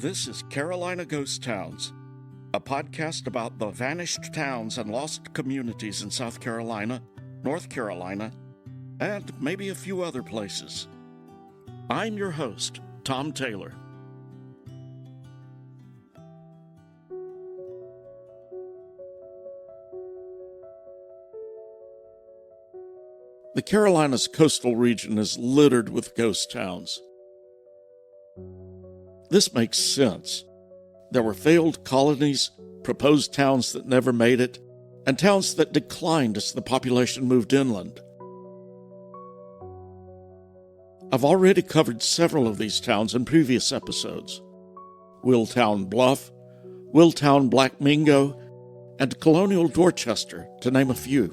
This is Carolina Ghost Towns, a podcast about the vanished towns and lost communities in South Carolina, North Carolina, and maybe a few other places. I'm your host, Tom Taylor. The Carolinas coastal region is littered with ghost towns. This makes sense. There were failed colonies, proposed towns that never made it, and towns that declined as the population moved inland. I've already covered several of these towns in previous episodes: Willtown Bluff, Willtown Black Mingo, and Colonial Dorchester, to name a few.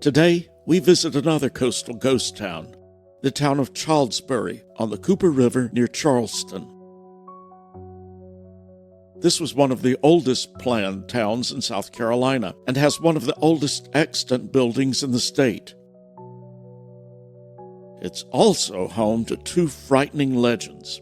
Today, we visit another coastal ghost town, the town of Childsbury on the Cooper River near Charleston. This was one of the oldest planned towns in South Carolina and has one of the oldest extant buildings in the state. It's also home to two frightening legends.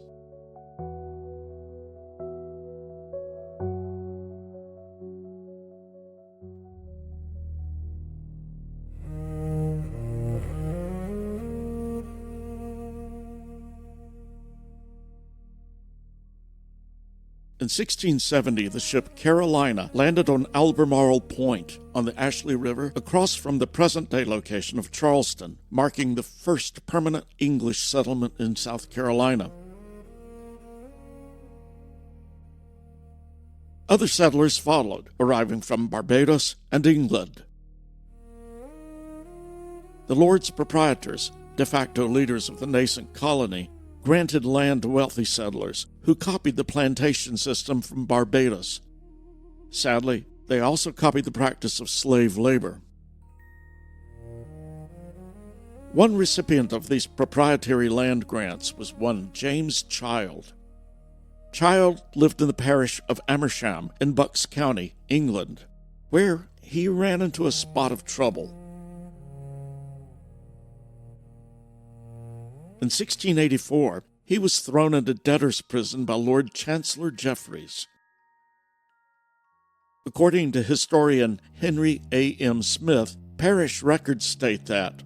In 1670, the ship Carolina landed on Albemarle Point on the Ashley River across from the present-day location of Charleston, marking the first permanent English settlement in South Carolina. Other settlers followed, arriving from Barbados and England. The Lords Proprietors, de facto leaders of the nascent colony, granted land to wealthy settlers who copied the plantation system from Barbados. Sadly, they also copied the practice of slave labor. One recipient of these proprietary land grants was one James Child. Child lived in the parish of Amersham in Bucks County, England, where he ran into a spot of trouble. In 1684, he was thrown into debtor's prison by Lord Chancellor Jeffreys. According to historian Henry A. M. Smith, parish records state that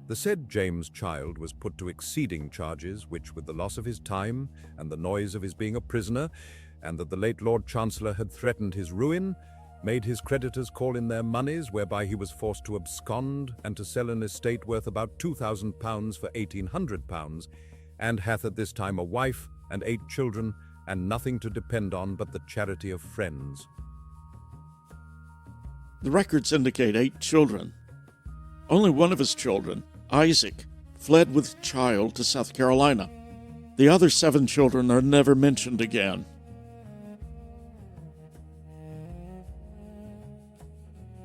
the said James Child was put to exceeding charges, which with the loss of his time and the noise of his being a prisoner, and that the late Lord Chancellor had threatened his ruin, made his creditors call in their monies, whereby he was forced to abscond and to sell an estate worth about £2,000 for £1,800, and hath at this time a wife and 8 children, and nothing to depend on but the charity of friends. The records indicate 8 children. Only one of his children, Isaac, fled with Child to South Carolina. The other 7 children are never mentioned again.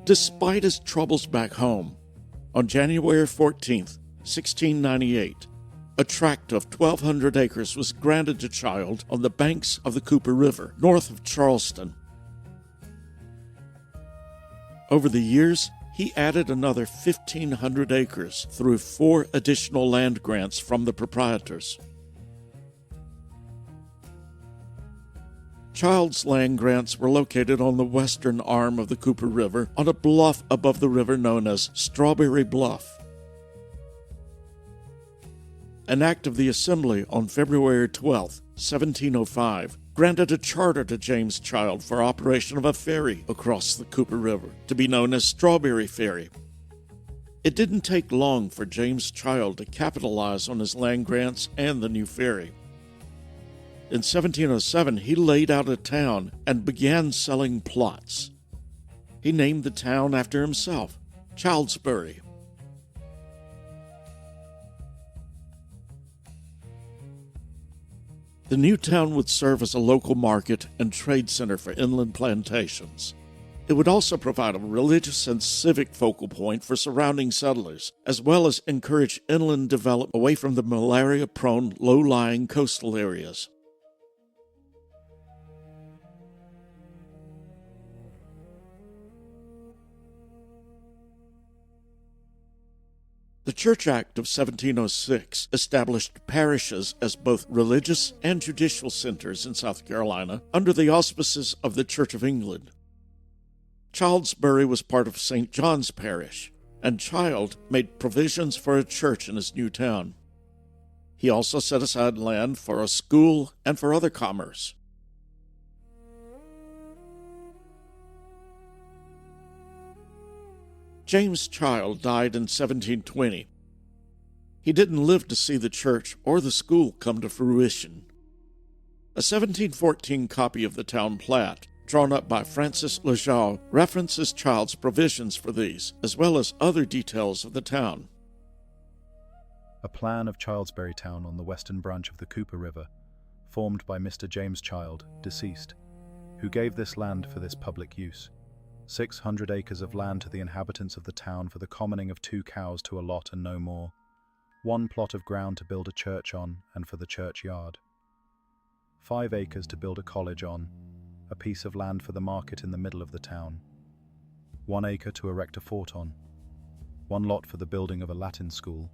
Despite his troubles back home, on January 14th, 1698, a tract of 1,200 acres was granted to Child on the banks of the Cooper River, north of Charleston. Over the years, he added another 1,500 acres through 4 additional land grants from the proprietors. Child's land grants were located on the western arm of the Cooper River on a bluff above the river known as Strawberry Bluff. An act of the Assembly on February 12, 1705, granted a charter to James Child for operation of a ferry across the Cooper River, to be known as Strawberry Ferry. It didn't take long for James Child to capitalize on his land grants and the new ferry. In 1707, he laid out a town and began selling plots. He named the town after himself, Childsbury. The new town would serve as a local market and trade center for inland plantations. It would also provide a religious and civic focal point for surrounding settlers, as well as encourage inland development away from the malaria-prone, low-lying coastal areas. The Church Act of 1706 established parishes as both religious and judicial centers in South Carolina under the auspices of the Church of England. Childsbury was part of St. John's Parish, and Child made provisions for a church in his new town. He also set aside land for a school and for other commerce. James Child died in 1720. He didn't live to see the church or the school come to fruition. A 1714 copy of the town plat, drawn up by Francis Lejeune, references Child's provisions for these, as well as other details of the town. A plan of Childsbury town on the western branch of the Cooper River, formed by Mr. James Child, deceased, who gave this land for this public use. 600 acres of land to the inhabitants of the town for the commoning of 2 cows to a lot and no more, 1 plot of ground to build a church on and for the churchyard, 5 acres to build a college on, a piece of land for the market in the middle of the town, 1 acre to erect a fort on, 1 lot for the building of a Latin school,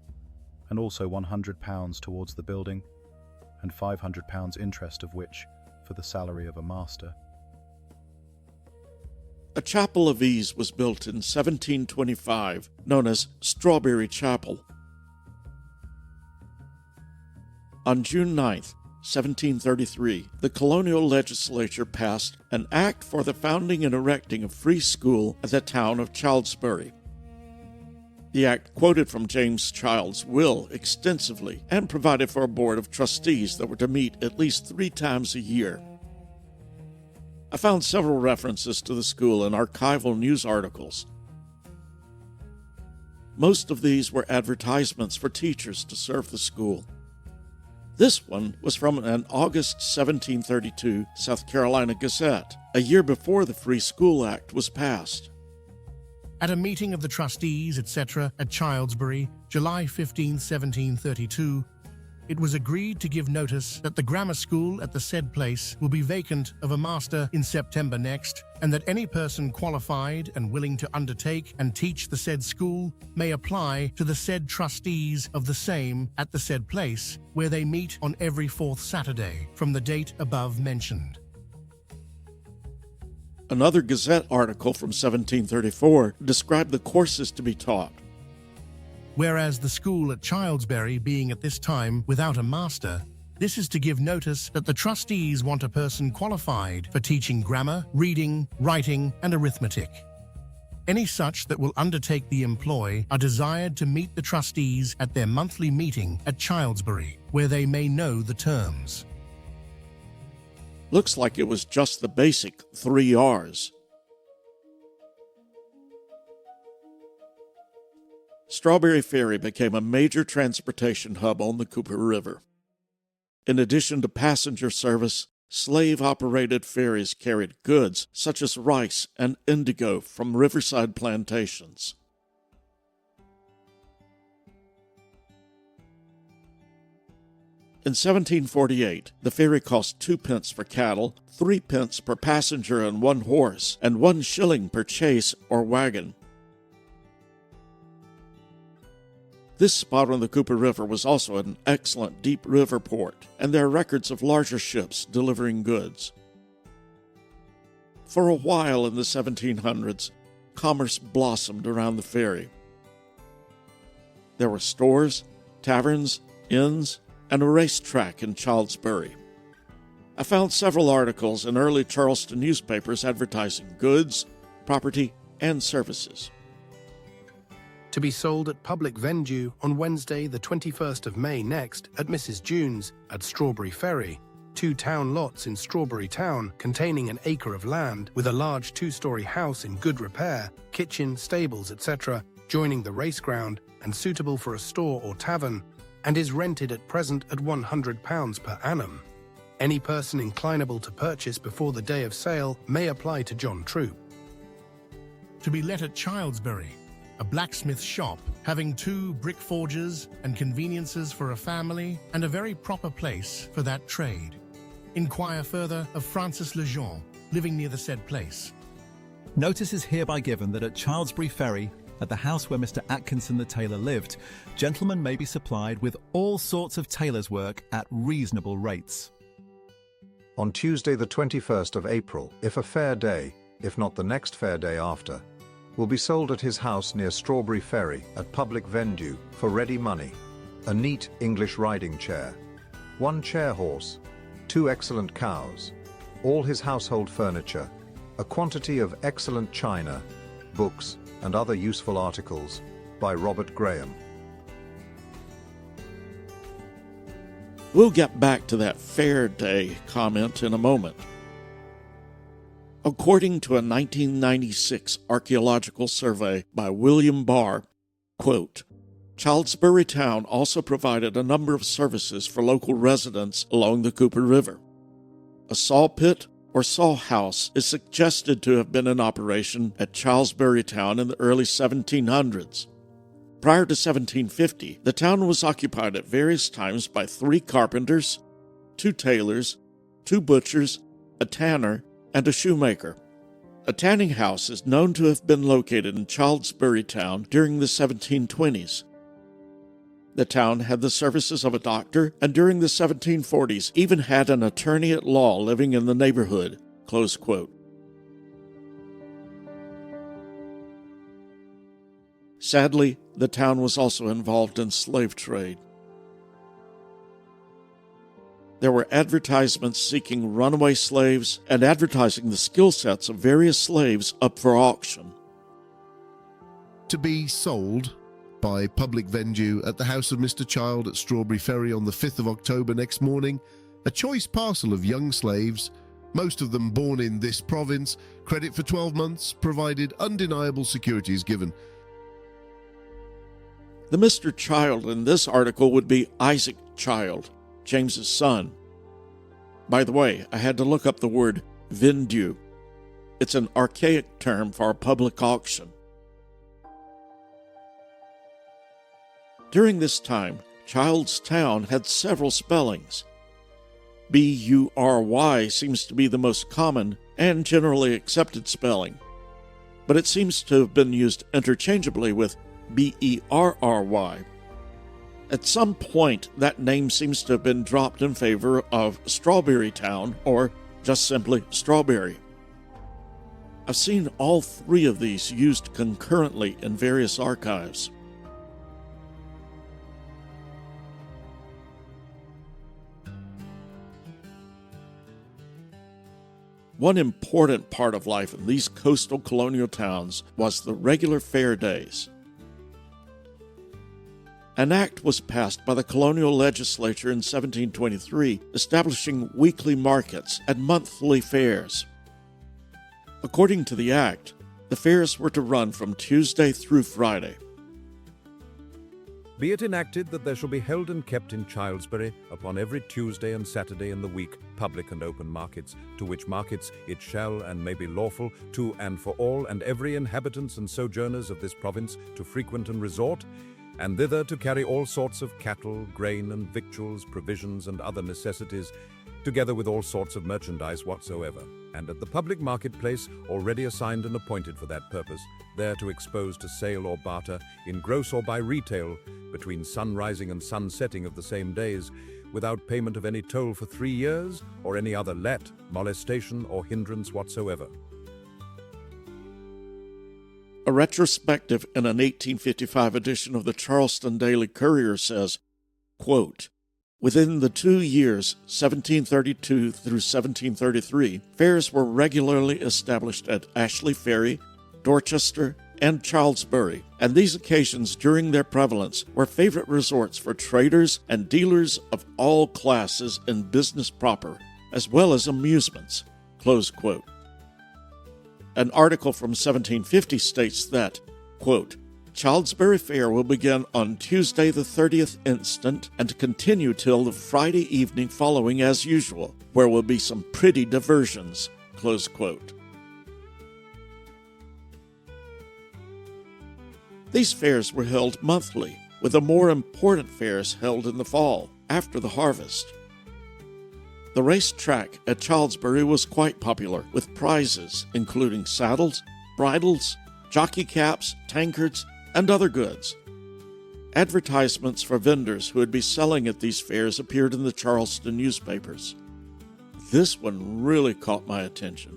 and also £100 towards the building, and £500 interest of which for the salary of a master. A chapel of ease was built in 1725, known as Strawberry Chapel. On June 9, 1733, the colonial legislature passed an act for the founding and erecting a free school at the town of Childsbury. The act quoted from James Child's will extensively and provided for a board of trustees that were to meet at least 3 times a year. I found several references to the school in archival news articles. Most of these were advertisements for teachers to serve the school. This one was from an August 1732 South Carolina Gazette, a year before the Free School Act was passed. At a meeting of the trustees, etc., at Childsbury, July 15, 1732, it was agreed to give notice that the grammar school at the said place will be vacant of a master in September next, and that any person qualified and willing to undertake and teach the said school may apply to the said trustees of the same at the said place, where they meet on every 4th Saturday from the date above mentioned. Another Gazette article from 1734 described the courses to be taught. Whereas the school at Childsbury being at this time without a master, this is to give notice that the trustees want a person qualified for teaching grammar, reading, writing, and arithmetic. Any such that will undertake the employ are desired to meet the trustees at their monthly meeting at Childsbury, where they may know the terms. Looks like it was just the basic 3 R's. Strawberry Ferry became a major transportation hub on the Cooper River. In addition to passenger service, slave-operated ferries carried goods such as rice and indigo from riverside plantations. In 1748, the ferry cost 2 pence for cattle, 3 pence per passenger and 1 horse, and 1 shilling per chaise or wagon. This spot on the Cooper River was also an excellent deep river port, and there are records of larger ships delivering goods. For a while in the 1700s, commerce blossomed around the ferry. There were stores, taverns, inns, and a racetrack in Childsbury. I found several articles in early Charleston newspapers advertising goods, property, and services. To be sold at public venue on Wednesday the 21st of May next at Mrs. June's at Strawberry Ferry, 2 town lots in Strawberry Town containing an acre of land with a large 2-story house in good repair, kitchen, stables, etc., joining the race ground and suitable for a store or tavern, and is rented at present at £100 per annum. Any person inclinable to purchase before the day of sale may apply to John Troop. To be let at Childsbury, a blacksmith shop having 2 brick forges and conveniences for a family and a very proper place for that trade. Inquire further of Francis Lejeune, living near the said place. Notice is hereby given that at Childsbury Ferry, at the house where Mr. Atkinson the tailor lived, gentlemen may be supplied with all sorts of tailor's work at reasonable rates. On Tuesday the 21st of April, if a fair day, if not the next fair day after, will be sold at his house near Strawberry Ferry at public vendue for ready money, a neat English riding chair, 1 chair horse, 2 excellent cows, all his household furniture, a quantity of excellent china, books, and other useful articles, by Robert Graham. We'll get back to that fair day comment in a moment. According to a 1996 archaeological survey by William Barr, quote, Childsbury Town also provided a number of services for local residents along the Cooper River. A saw pit or saw house is suggested to have been in operation at Childsbury Town in the early 1700s. Prior to 1750, the town was occupied at various times by 3 carpenters, 2 tailors, 2 butchers, a tanner, and a shoemaker. A tanning house is known to have been located in Childsbury Town during the 1720s. The town had the services of a doctor, and during the 1740s even had an attorney at law living in the neighborhood. Close quote. Sadly, the town was also involved in slave trade. There were advertisements seeking runaway slaves and advertising the skill sets of various slaves up for auction. To be sold by public vendue at the house of Mr. Child at Strawberry Ferry on the 5th of October next morning, a choice parcel of young slaves, most of them born in this province, credit for 12 months, provided undeniable securities given. The Mr. Child in this article would be Isaac Child, James's son. By the way, I had to look up the word vendue. It's an archaic term for a public auction. During this time, Child's Town had several spellings. B-U-R-Y seems to be the most common and generally accepted spelling, but it seems to have been used interchangeably with B-E-R-R-Y. At some point, that name seems to have been dropped in favor of Strawberry Town, or just simply Strawberry. I've seen all 3 of these used concurrently in various archives. One important part of life in these coastal colonial towns was the regular fair days. An act was passed by the colonial legislature in 1723 establishing weekly markets and monthly fairs. According to the act, the fairs were to run from Tuesday through Friday. Be it enacted that there shall be held and kept in Childsbury upon every Tuesday and Saturday in the week public and open markets, to which markets it shall and may be lawful to and for all and every inhabitants and sojourners of this province to frequent and resort, and thither to carry all sorts of cattle, grain and victuals, provisions and other necessities, together with all sorts of merchandise whatsoever, and at the public marketplace already assigned and appointed for that purpose, there to expose to sale or barter, in gross or by retail, between sun-rising and sun-setting of the same days, without payment of any toll for 3 years, or any other let, molestation, or hindrance whatsoever. A retrospective in an 1855 edition of the Charleston Daily Courier says, quote, within the 2 years, 1732 through 1733, fairs were regularly established at Ashley Ferry, Dorchester, and Childsbury, and these occasions during their prevalence were favorite resorts for traders and dealers of all classes in business proper, as well as amusements. Close quote. An article from 1750 states that, quote, Childsbury Fair will begin on Tuesday the 30th instant and continue till the Friday evening following as usual, where will be some pretty diversions. Close quote. These fairs were held monthly, with the more important fairs held in the fall, after the harvest. The racetrack at Childsbury was quite popular, with prizes including saddles, bridles, jockey caps, tankards, and other goods. Advertisements for vendors who would be selling at these fairs appeared in the Charleston newspapers. This one really caught my attention.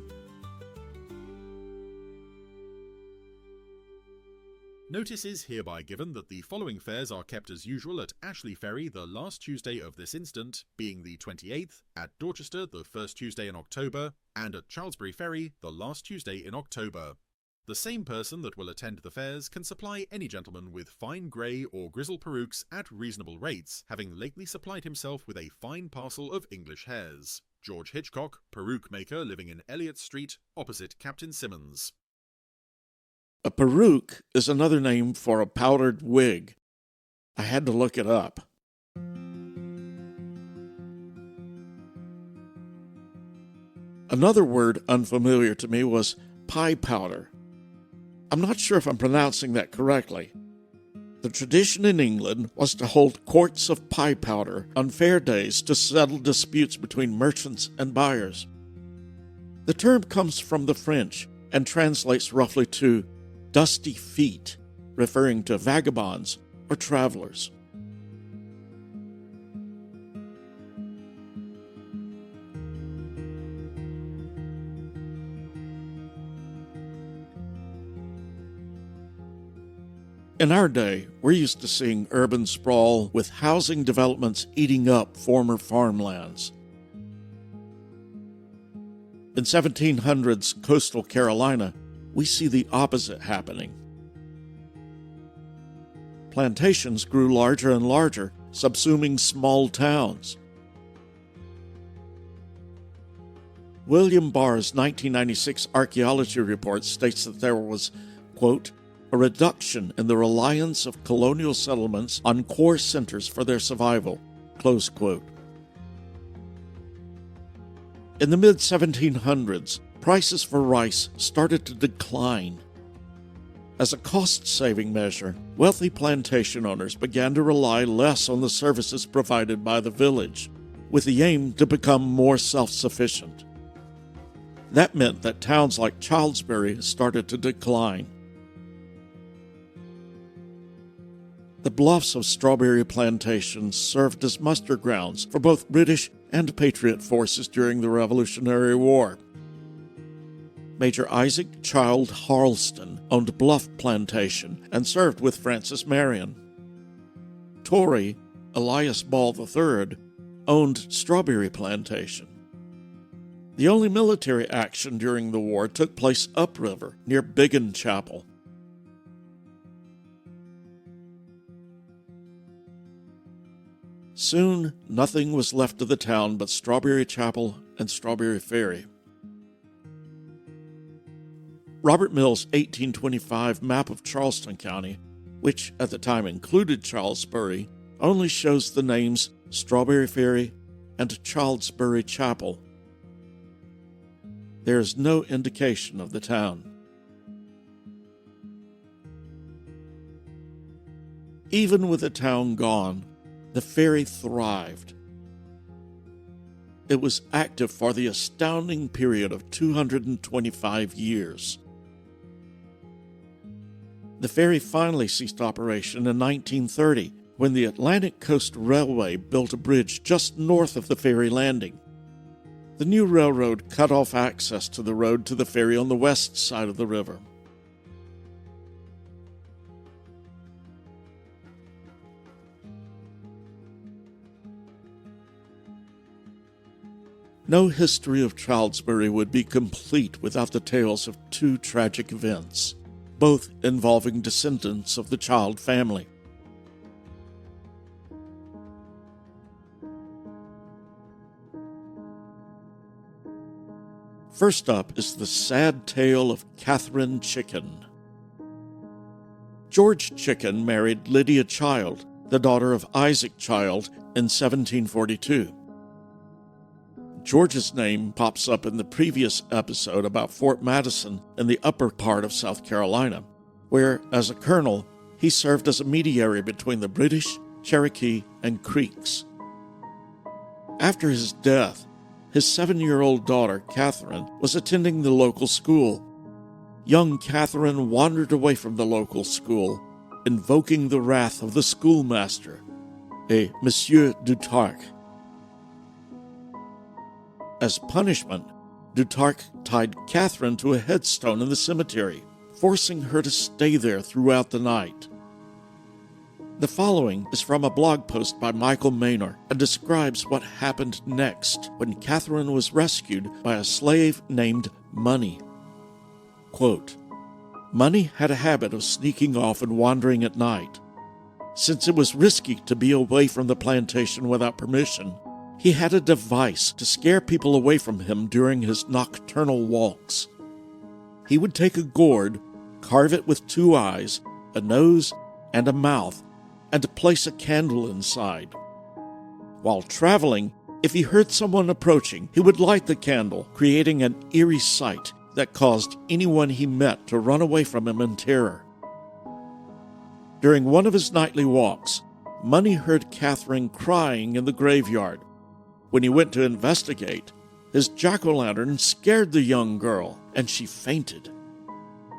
Notice is hereby given that the following fairs are kept as usual at Ashley Ferry the last Tuesday of this instant, being the 28th, at Dorchester the first Tuesday in October, and at Childsbury Ferry the last Tuesday in October. The same person that will attend the fairs can supply any gentleman with fine grey or grizzle perukes at reasonable rates, having lately supplied himself with a fine parcel of English hares. George Hitchcock, peruke maker, living in Elliott Street, opposite Captain Simmons. A peruke is another name for a powdered wig. I had to look it up. Another word unfamiliar to me was pie powder. I'm not sure if I'm pronouncing that correctly. The tradition in England was to hold quarts of pie powder on fair days to settle disputes between merchants and buyers. The term comes from the French and translates roughly to dusty feet, referring to vagabonds or travelers. In our day, we're used to seeing urban sprawl with housing developments eating up former farmlands. In 1700s coastal Carolina, we see the opposite happening. Plantations grew larger and larger, subsuming small towns. William Barr's 1996 archaeology report states that there was, quote, a reduction in the reliance of colonial settlements on core centers for their survival, close quote. In the mid-1700s, prices for rice started to decline. As a cost-saving measure, wealthy plantation owners began to rely less on the services provided by the village, with the aim to become more self-sufficient. That meant that towns like Childsbury started to decline. The bluffs of strawberry plantations served as muster grounds for both British and Patriot forces during the Revolutionary War. Major Isaac Child Harleston owned Bluff Plantation and served with Francis Marion. Tory Elias Ball III owned Strawberry Plantation. The only military action during the war took place upriver near Biggin Chapel. Soon, nothing was left of the town but Strawberry Chapel and Strawberry Ferry. Robert Mill's 1825 map of Charleston County, which at the time included Childsbury, only shows the names Strawberry Ferry and Childsbury Chapel. There is no indication of the town. Even with the town gone, the ferry thrived. It was active for the astounding period of 225 years. The ferry finally ceased operation in 1930 when the Atlantic Coast Railway built a bridge just north of the ferry landing. The new railroad cut off access to the road to the ferry on the west side of the river. No history of Childsbury would be complete without the tales of two tragic events, both involving descendants of the Child family. First up is the sad tale of Catherine Chicken. George Chicken married Lydia Child, the daughter of Isaac Child, in 1742. George's name pops up in the previous episode about Fort Madison in the upper part of South Carolina, where, as a colonel, he served as a mediator between the British, Cherokee, and Creeks. After his death, his 7-year-old daughter, Catherine, was attending the local school. Young Catherine wandered away from the local school invoking the wrath of the schoolmaster, a Monsieur Dutarc. As punishment, Dutarc tied Catherine to a headstone in the cemetery, forcing her to stay there throughout the night. The following is from a blog post by Michael Maynor and describes what happened next when Catherine was rescued by a slave named Money. Quote, Money had a habit of sneaking off and wandering at night. Since it was risky to be away from the plantation without permission, he had a device to scare people away from him during his nocturnal walks. He would take a gourd, carve it with 2 eyes, a nose, and a mouth, and place a candle inside. While traveling, if he heard someone approaching, he would light the candle, creating an eerie sight that caused anyone he met to run away from him in terror. During one of his nightly walks, Money heard Catherine crying in the graveyard. When he went to investigate, his jack-o'-lantern scared the young girl, and she fainted.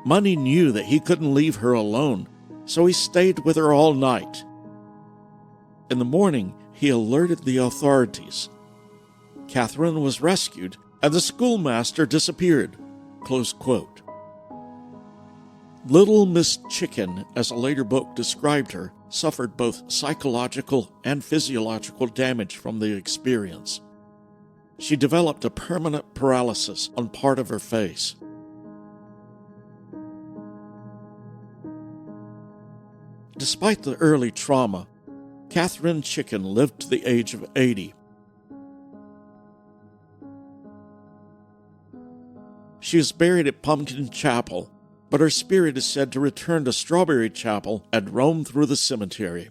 Money knew that he couldn't leave her alone, so he stayed with her all night. In the morning, he alerted the authorities. Catherine was rescued, and the schoolmaster disappeared. Close quote. Little Miss Chicken, as a later book described her, suffered both psychological and physiological damage from the experience. She developed a permanent paralysis on part of her face. Despite the early trauma, Catherine Chicken lived to the age of 80. She is buried at Pumpkin Chapel, but her spirit is said to return to Strawberry Chapel and roam through the cemetery.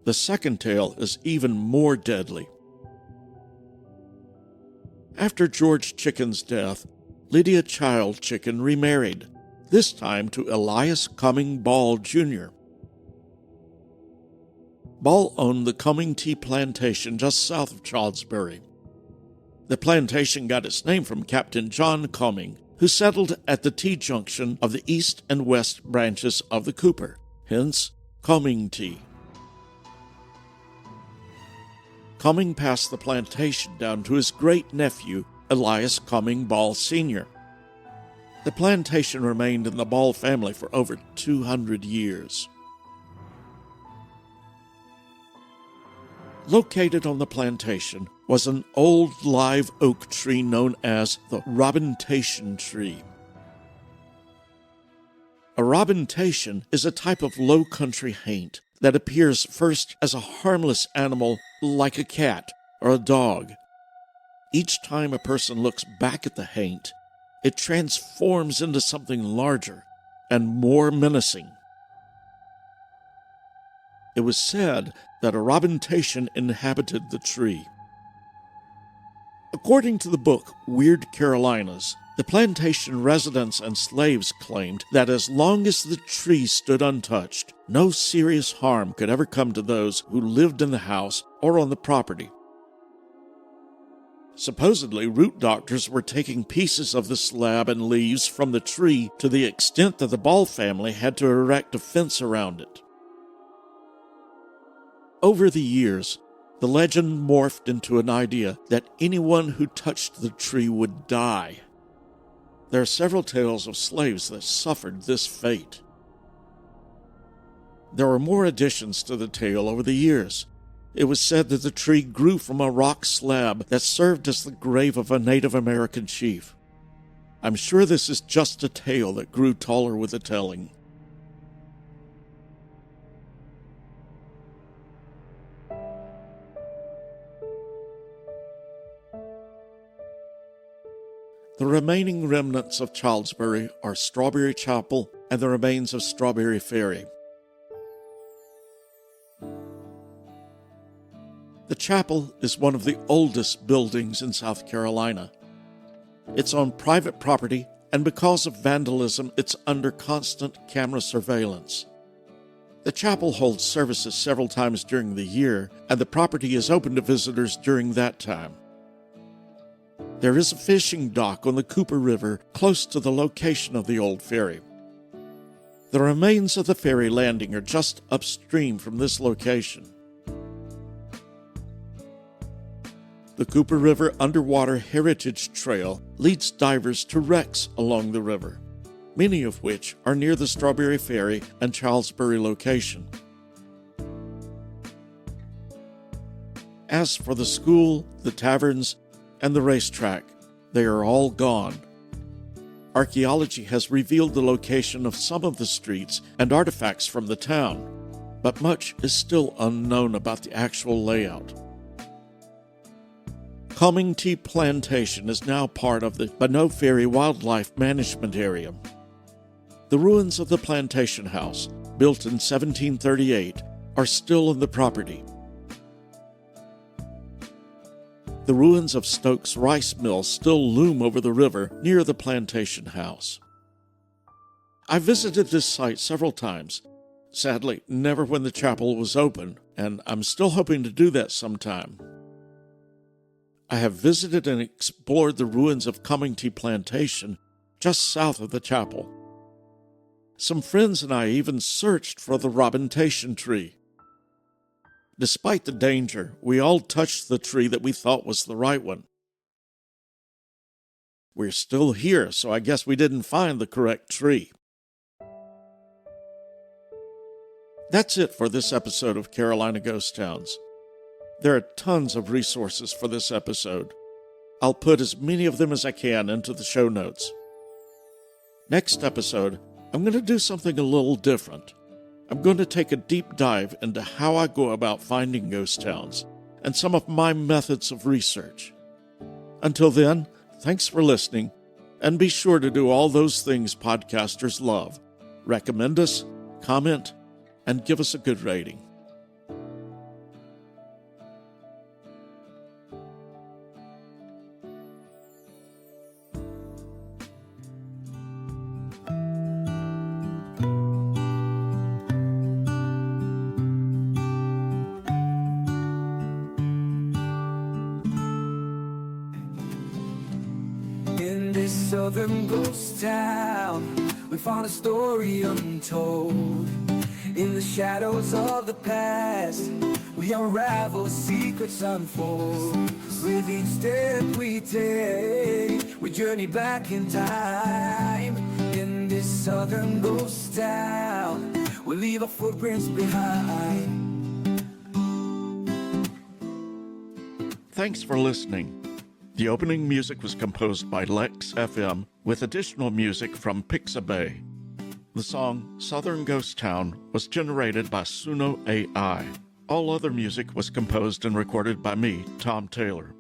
The second tale is even more deadly. After George Chicken's death, Lydia Child Chicken remarried, this time to Elias Cumming Ball, Jr. Ball owned the Cumming Tea Plantation just south of Childsbury. The plantation got its name from Captain John Cumming, who settled at the T-junction of the east and west branches of the Cooper, hence Cumming Tea. Cumming passed the plantation down to his great-nephew, Elias Cumming Ball Sr. The plantation remained in the Ball family for over 200 years. Located on the plantation was an old live oak tree known as the robintation tree. A robintation is a type of low-country haint that appears first as a harmless animal like a cat or a dog. Each time a person looks back at the haint, it transforms into something larger and more menacing. It was said that a robintation inhabited the tree. According to the book Weird Carolinas, the plantation residents and slaves claimed that as long as the tree stood untouched, no serious harm could ever come to those who lived in the house or on the property. Supposedly, root doctors were taking pieces of the slab and leaves from the tree to the extent that the Ball family had to erect a fence around it. Over the years, the legend morphed into an idea that anyone who touched the tree would die. There are several tales of slaves that suffered this fate. There were more additions to the tale over the years. It was said that the tree grew from a rock slab that served as the grave of a Native American chief. I'm sure this is just a tale that grew taller with the telling. The remaining remnants of Childsbury are Strawberry Chapel and the remains of Strawberry Ferry. The chapel is one of the oldest buildings in South Carolina. It's on private property, and because of vandalism, it's under constant camera surveillance. The chapel holds services several times during the year, and the property is open to visitors during that time. There is a fishing dock on the Cooper River close to the location of the old ferry. The remains of the ferry landing are just upstream from this location. The Cooper River Underwater Heritage Trail leads divers to wrecks along the river, many of which are near the Strawberry Ferry and Childsbury location. As for the school, the taverns, and the racetrack, they are all gone. Archaeology has revealed the location of some of the streets and artifacts from the town, but much is still unknown about the actual layout. Comingty Plantation is now part of the Bonneau Ferry Wildlife Management Area. The ruins of the plantation house, built in 1738, are still on the property. The ruins of Stokes Rice Mill still loom over the river near the plantation house. I visited this site several times, sadly never when the chapel was open, and I'm still hoping to do that sometime. I have visited and explored the ruins of Comingty Plantation just south of the chapel. Some friends and I even searched for the robintation tree. Despite the danger, we all touched the tree that we thought was the right one. We're still here, so I guess we didn't find the correct tree. That's it for this episode of Carolina Ghost Towns. There are tons of resources for this episode. I'll put as many of them as I can into the show notes. Next episode, I'm going to do something a little different. I'm going to take a deep dive into how I go about finding ghost towns and some of my methods of research. Until then, thanks for listening, and be sure to do all those things podcasters love. Recommend us, comment, and give us a good rating. In this southern ghost town, we found a story untold. In the shadows of the past, we unravel, secrets unfold. With each step we take, we journey back in time. In this southern ghost town, we leave our footprints behind. Thanks for listening. The opening music was composed by Lex FM with additional music from Pixabay. The song Southern Ghost Town was generated by Suno AI. All other music was composed and recorded by me, Tom Taylor.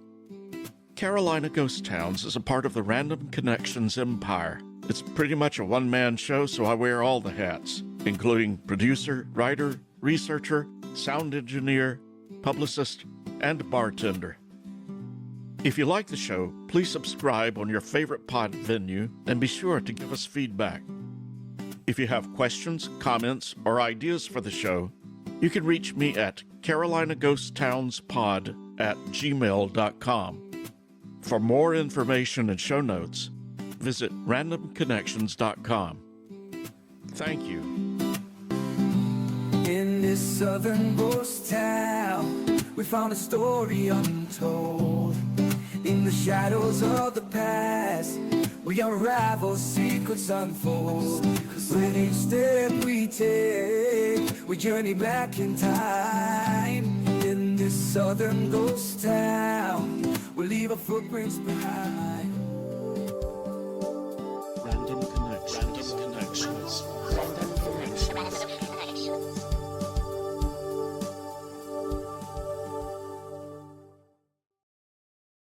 Carolina Ghost Towns is a part of the Random Connections empire. It's pretty much a one-man show, so I wear all the hats, including producer, writer, researcher, sound engineer, publicist, and bartender. If you like the show, please subscribe on your favorite pod venue and be sure to give us feedback. If you have questions, comments, or ideas for the show, you can reach me at carolinaghosttownspod@gmail.com. For more information and show notes, visit randomconnections.com. Thank you. In this southern ghost town, we found a story untold. In the shadows of the past, we unravel, secrets unfold. With each step we take, we journey back in time. In this southern ghost town, we leave our footprints behind.